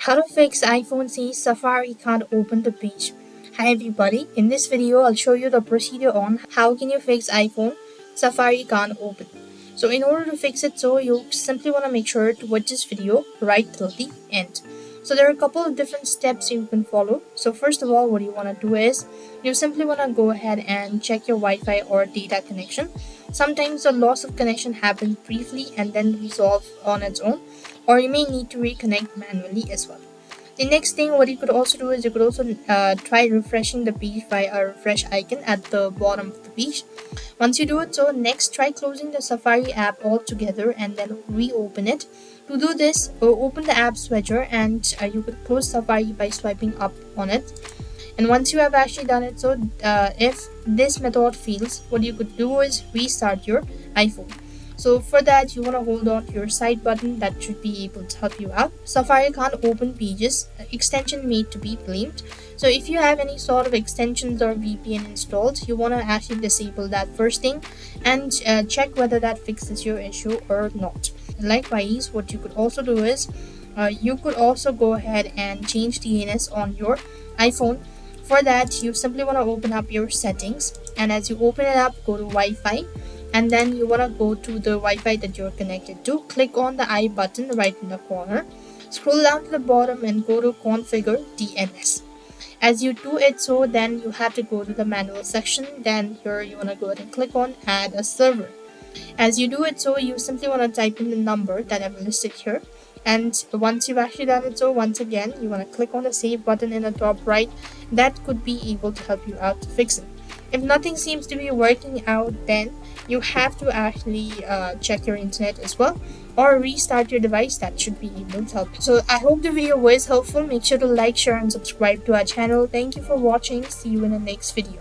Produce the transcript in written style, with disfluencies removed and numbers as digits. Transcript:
How to fix iPhone says Safari can't open the page. Hi everybody, in this video I'll show you the procedure on how can you fix iPhone Safari can't open. So in order to fix it, you simply want to make sure to watch this video right till the end. So there are a couple of different steps you can follow. So first of all, what you want to do is you simply want to go ahead and check your Wi-Fi or data connection. Sometimes the loss of connection happens briefly and then resolve on its own, or you may need to reconnect manually as well. The next thing what you could also do is you could also try refreshing the page by a refresh icon at the bottom of the page. Once you do it, next try closing the Safari app altogether and then reopen it. To do this, open the app switcher and you could close Safari by swiping up on it. And once you have actually done it, if this method fails, what you could do is restart your iPhone. So for that, you want to hold on to your side button. That should be able to help you out. Safari can't open pages, extension made to be blamed. So if you have any sort of extensions or VPN installed, you want to actually disable that first thing and check whether that fixes your issue or not. Likewise, what you could also do is you could also go ahead and change DNS on your iPhone. For that, you simply want to open up your settings, and as you open it up, go to Wi-Fi, and then you want to go to the Wi-Fi that you're connected to. Click on the I button right in the corner, scroll down to the bottom and go to configure DNS. As you do it, then you have to go to the manual section. Then here you want to go ahead and click on add a server. As you do it, you simply want to type in the number that I've listed here. And once you've actually done it, once again you want to click on the save button in the top right. That could be able to help you out to fix it. If nothing seems to be working out, then you have to actually check your internet as well, or restart your device. That should be able to help. So I hope the video was helpful. Make sure to like, share and subscribe to our channel. Thank you for watching. See you in the next video.